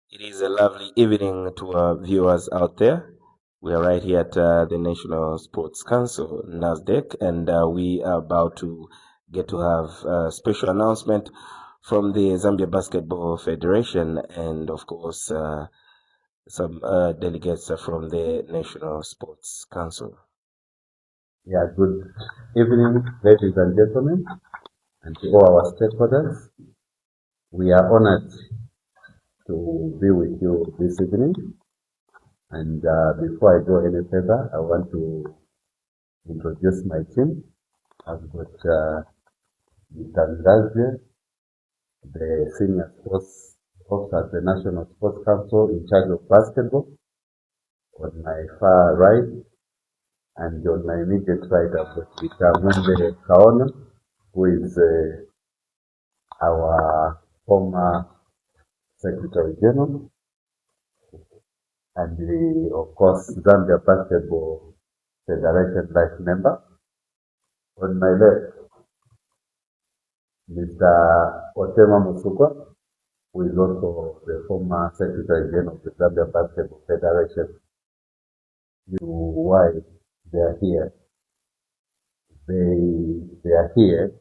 It is a lovely evening to our viewers out there. We are right here at the National Sports Council, NASDAQ, and we are about to get to have a special announcement from the Zambia Basketball Federation and, of course, some delegates from the National Sports Council. Yeah, good evening, ladies and gentlemen, and to all our stakeholders. We are honored to be with you this evening. And before I go any further, I want to introduce my team. I've got Mr. Ngazia, the Senior Sports Officer at the National Sports Council in charge of basketball, on my far right, and on my immediate right, I've got Mr. Mwende Kaona, who is our former Secretary General, and of course, Zambia Basketball Federation Life member. On my left, Mr. Otema Musukwa, who is also the former Secretary General of the Zambia Basketball Federation. Why they are here? They are here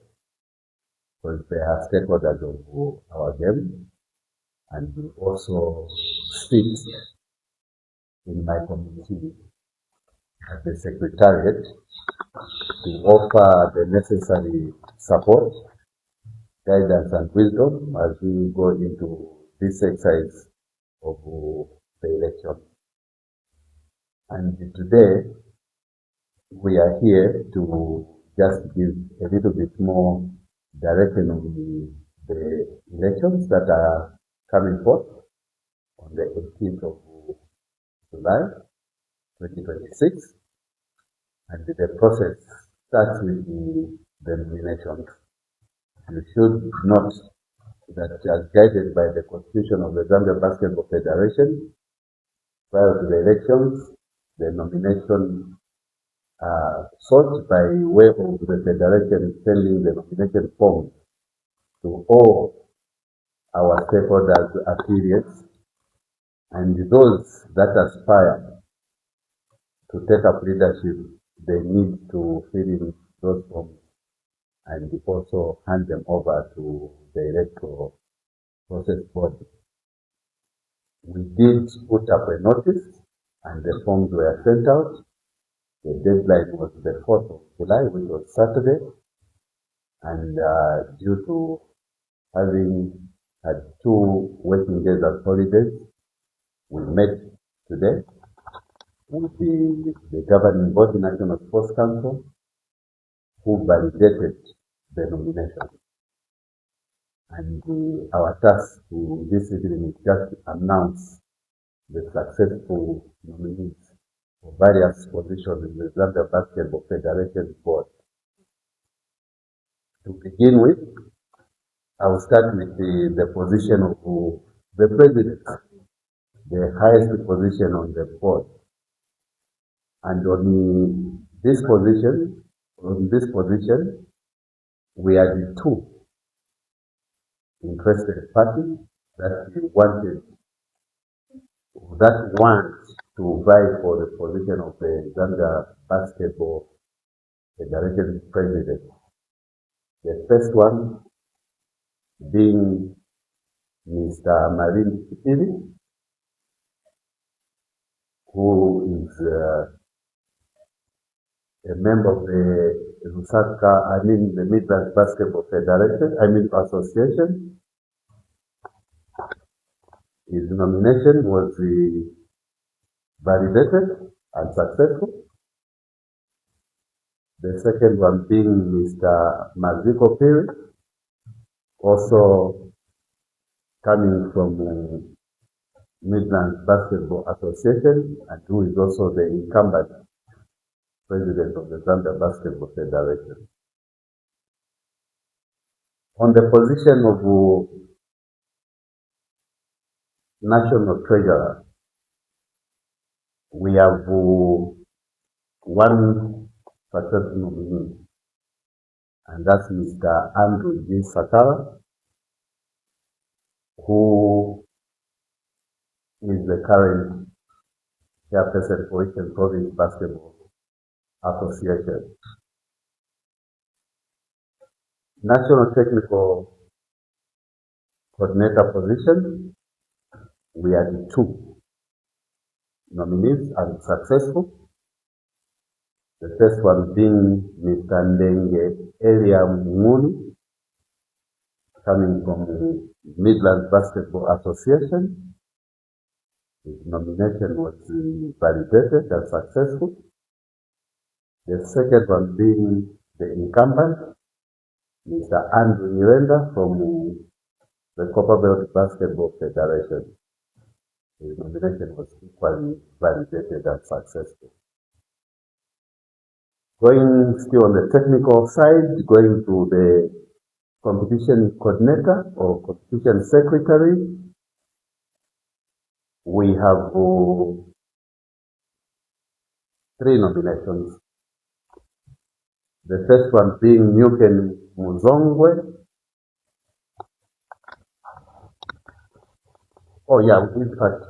because they are stakeholders of our game, and we also sit in my committee at the Secretariat to offer the necessary support, guidance, and wisdom as we go into this exercise of the election. And today, we are here to just give a little bit more direction on the elections that are coming forth on the 18th of July 2026. And the process starts with the nominations. You should note that as guided by the Constitution of the Zambia Basketball Federation, prior to the elections, the nomination sought by way of the Federation sending the nomination forms to all our stakeholders, affiliates, and those that aspire to take up leadership, they need to fill in those forms and also hand them over to the electoral process body. We did put up a notice and the forms were sent out. The deadline was the 4th of July, which was Saturday. And due to having had 2 working days as holidays, we met today with the governing body, National Sports Council, who validated the nomination. And our task this evening is just to announce the successful nominees for various positions in the Zambia Basketball Federation board. To begin with, I will start with the position of the president, the highest position on the board. And on this position, we are the 2 interested parties that want to vie for the position of the Zambia Basketball Federation president. The first one being Mr. Marin Kipili, who is a member of the the Midlands Basketball Federation, Association. His nomination was validated and successful. The second one being Mr. Maziko Piri, also coming from Midlands Basketball Association, and who is also the incumbent president of the Zambia Basketball Federation. On the position of National Treasurer, we have one successful nominee, and that's Mr. Andrew G. Sakara, who is the current chairperson for Eastern Province Basketball Association. National Technical Coordinator position, we had 2 nominees and successful. The first one being Mr. Ndenge Elia Munguni, coming from the Midlands Basketball Association. His nomination was validated and successful. The second one being the incumbent, Mr. Andrew Nyirenda from the Copperbelt Basketball Federation. His nomination was equally validated and successful. Going still on the technical side, going to the competition coordinator or competition secretary, we have 3 nominations. The first one being Nyuken Muzongwe. Oh yeah, in fact,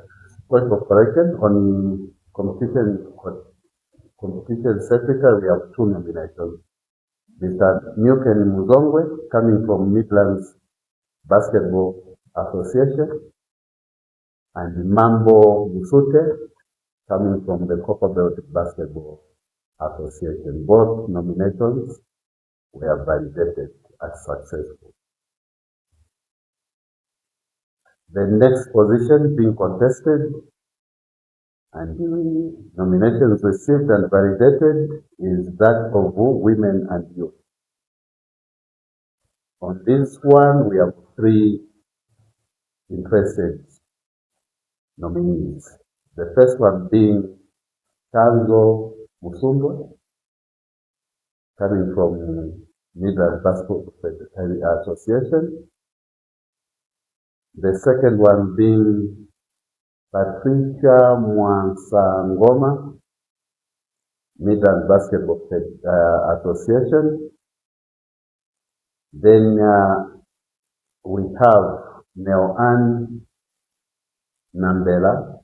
point of correction on competition secretary, we have 2 nominations. Mr. Nyuken Muzongwe, coming from Midlands Basketball Association, and Mambo Musute, coming from the Copperbelt Basketball Association. Both nominations were validated as successful. The next position being contested and the nominations received and validated is that of women and youth. On this one, we have 3 interested nominees. The first one being Tango Musumbwe, coming from Midlands Basketball Association. The second one being Patricia Mwansangoma, Midlands Basketball Association. Then we have Neo-Ann Nambela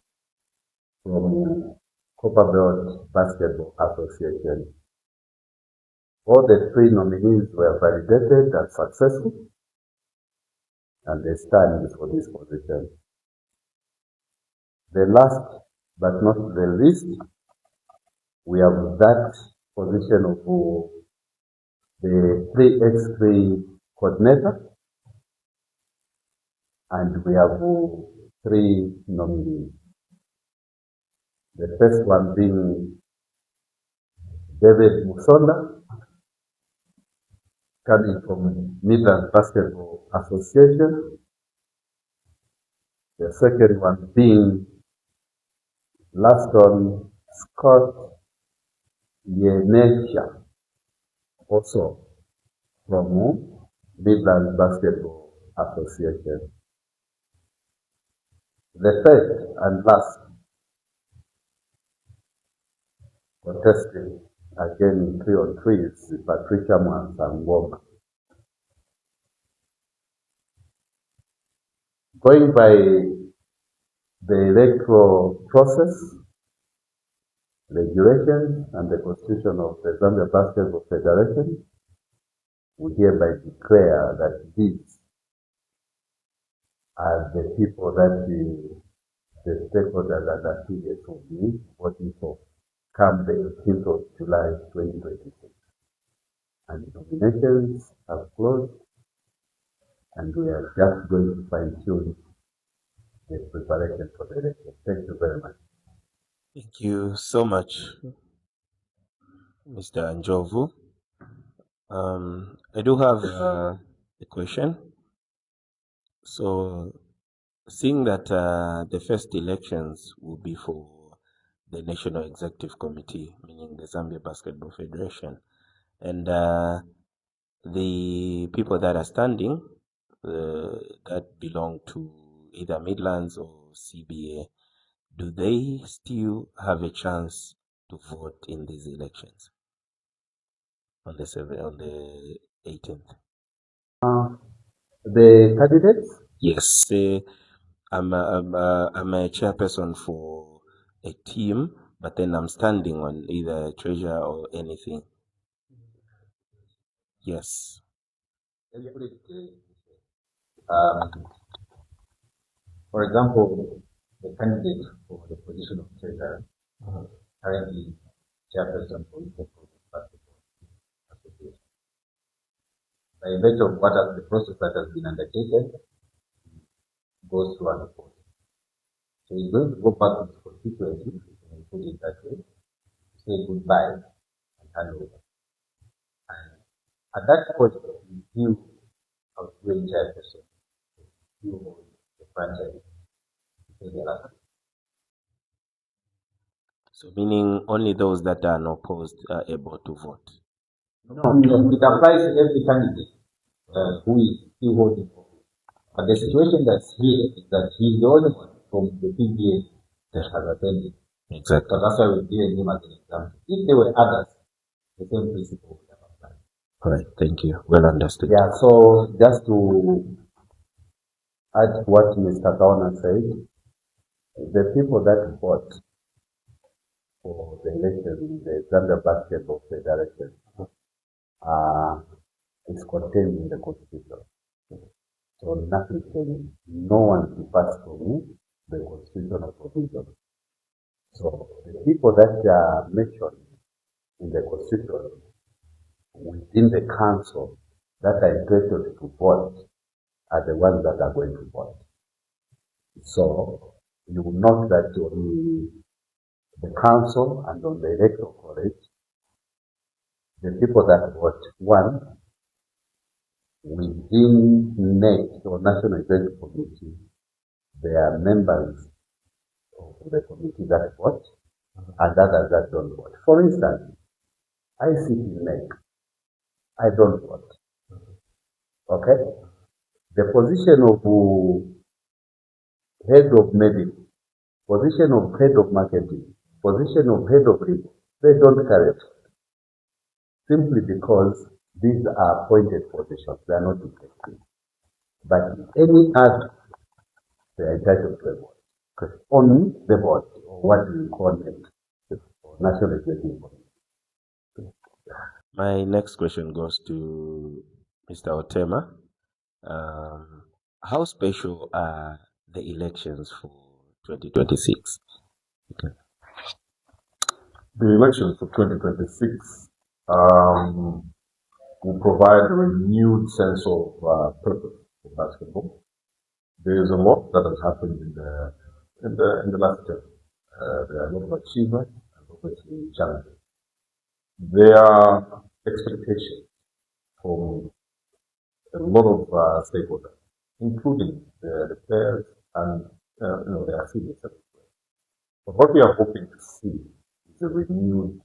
from Copperbelt Basketball Association. All the 3 nominees were validated and successful, and they stand for this position. The last but not the least, we have that position of the 3x3 coordinator, and we have 3 nominees. The first one being David Musonda, coming from Midlands Basketball Association. The second one being Laston Scott Yenesha, also from Midlands Basketball Association. The third and last contesting again 3-on-3 is Patricia Mwansangoma. Going by the electoral process, regulations, and the constitution of the Zambia Basketball Federation, we hereby declare that these are the people that the stakeholders and affiliates will be voting for come the 18th of July 2026. And the nominations have closed, and we are just going to fine-tune the preparation for the election. Thank you very much. Thank you so much, Mr. Anjovu. I do have a question. So, seeing that the first elections will be for the National Executive Committee, meaning the Zambia Basketball Federation, and the people that are standing that belong to either Midlands or CBA, do they still have a chance to vote in these elections on the 18th? The candidates? Yes. I'm a chairperson for a team, but then I'm standing on either treasurer or anything. Yes. For example, the candidate for the position of treasurer, currently chairperson for the Basketball Association. By virtue of the process that has been undertaken, goes through an appointment. So he's going to go back to his constituency, and put it that way, say goodbye and hand over. And at that point, you outgoing chairperson, you hold the franchise. So meaning only those that are unopposed are able to vote. No, it applies to every candidate who is still holding office. But the situation that's here is that he's the only one from the PBA that has attended. Exactly. So that's why we're giving him as an example. If there were others, the same principle would have applied. All right, thank you. Well understood. Yeah, so just to add what Mr. Kawana said, the people that vote for the election in the Zambia Basketball Federation is contained in the Constitution. So nothing can, no one can pass through the constitutional provision. So the people that are mentioned in the Constitution within the council that are entitled to vote are the ones that are going to vote. So you will note that on the council and on the electoral college, the people that vote, one, within NEC or National Executive Committee, they are members of the committee that vote and others that don't vote. For instance, I sit in NEC, I don't vote. Okay? The position of head of medical, position of head of marketing, position of head of legal, they don't carry it. Simply because these are appointed positions, they are not effective. But any other, they are entitled to a vote. Because only the vote, or what we call it, National Executive Committee. My next question goes to Mr. Otema. How special are the elections for 2026? Okay. The elections for 2026 will provide a renewed sense of purpose for basketball. There is a lot that has happened in the last term. There are a lot of achievements and obviously challenges. There are expectations from a lot of stakeholders, including the players and their affiliates. But what we are hoping to see is a renewed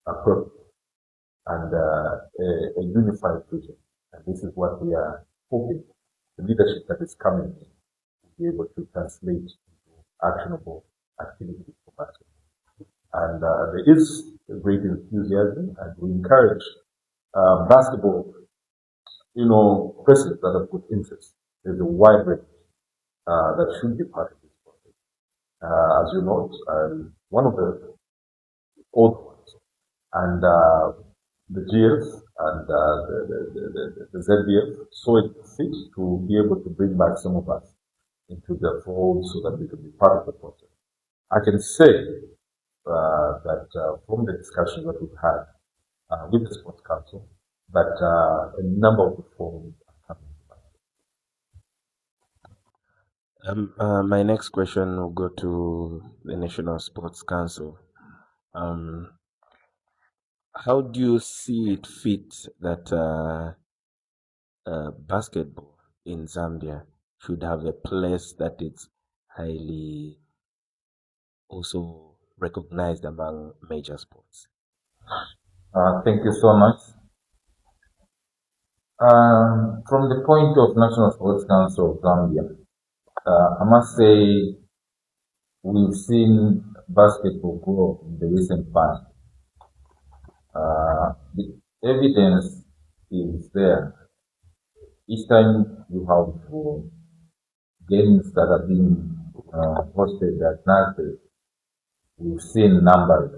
purpose and a unified vision. And this is what we are hoping the leadership that is coming in will be able to translate into actionable activities for basketball. And there is a great enthusiasm, and we encourage basketball, persons that have good interests. There's a wide range that should be part of this process. As you know, one of the old ones, and the GS and the ZBF saw it fit to be able to bring back some of us into the fold so that we can be part of the process. I can say that from the discussions that we've had with the Sports Council, that a number of reforms are coming back. My next question will go to the National Sports Council. How do you see it fit that basketball in Zambia should have a place that is highly also recognized among major sports? Thank you so much. From the point of National Sports Council of Zambia, I must say we've seen basketball grow in the recent past. The evidence is there. Each time you have games that have been hosted at NASDAQ, we've seen numbers.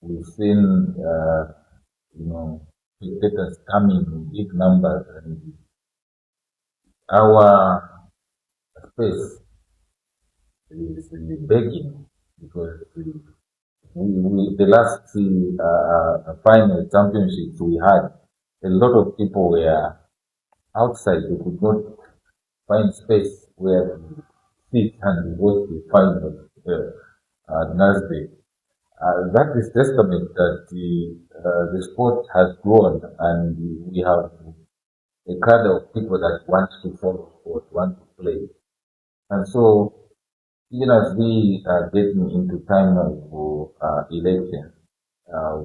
We've seen, spectators coming in big numbers, and our space is begging because the last final championships we had, a lot of people were outside. They could not find space where to sit and watch the final at NASDAQ. That is testament that the sport has grown, and we have a crowd of people that want to follow sport, want to play. And so, even as we are getting into time of election,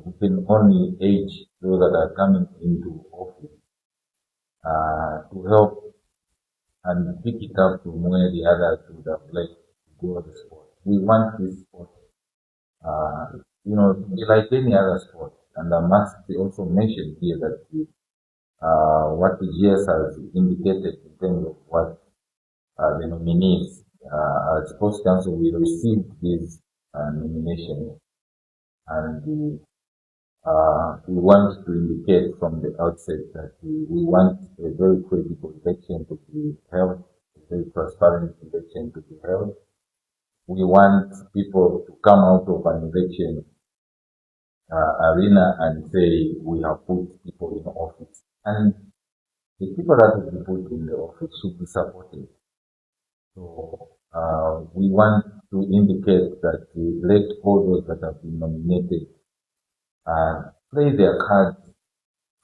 we can only urge those that are coming into office to help and pick it up from where the others would have left to grow the sport. We want this sport, to be like any other sport. And I must also mention here that what the GS has indicated in terms of what the nominees at Sports Council, we received this nomination, and we want to indicate from the outset that we want a very credible election to be held, a very transparent election to be held. We want people to come out of an election arena and say we have put people in office, and the people that will be put in the office should be supported. So we want to indicate that we let all those that have been nominated play their cards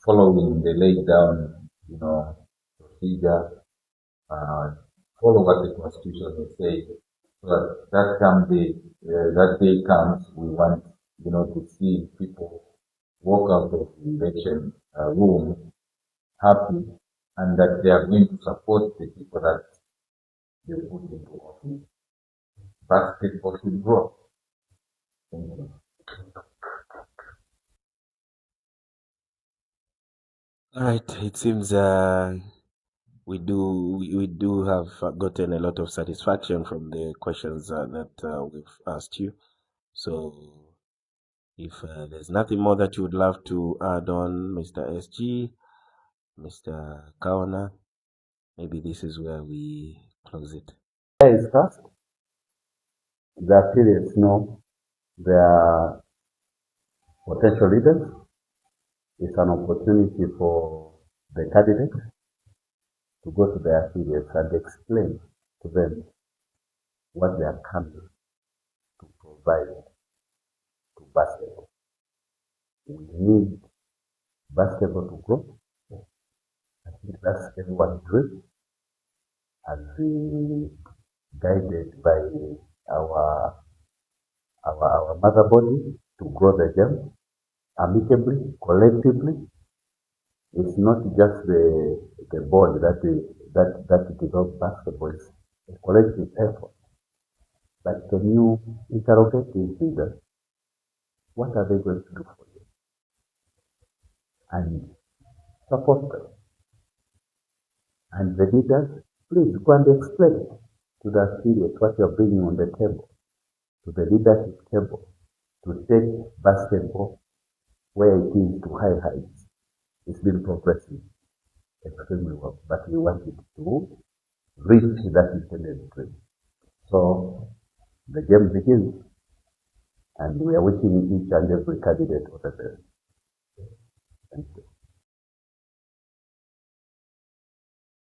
following the laid down, procedure, follow what the Constitution will say. So that day comes, we want, to see people walk out of the election room happy, and that they are going to support the people that they put into office. Basketball should grow. Thank you. All right. It seems we do have gotten a lot of satisfaction from the questions that we've asked you. So, if there's nothing more that you would love to add on, Mr. SG, Mr. Kawana, maybe this is where we close it. There is trust. The affiliates know they are potential leaders. It's an opportunity for the candidates to go to their affiliates and explain to them what they are coming to provide to basketball. We need basketball to grow. I think that's everyone's dream, and guided by our mother body to grow the game amicably, collectively. It's not just the board that develops basketball. It's a collective effort. But can you interrogate these leaders? What are they going to do for you? And support them. And the leaders, please go and explain to the affiliates what you're bringing on the table, to the leadership table, to take basketball where it is to high heights. It's been progressing extremely well, but we want it to reach that intended dream. So the game begins, and we are wishing each and every candidate all the best. Thank you.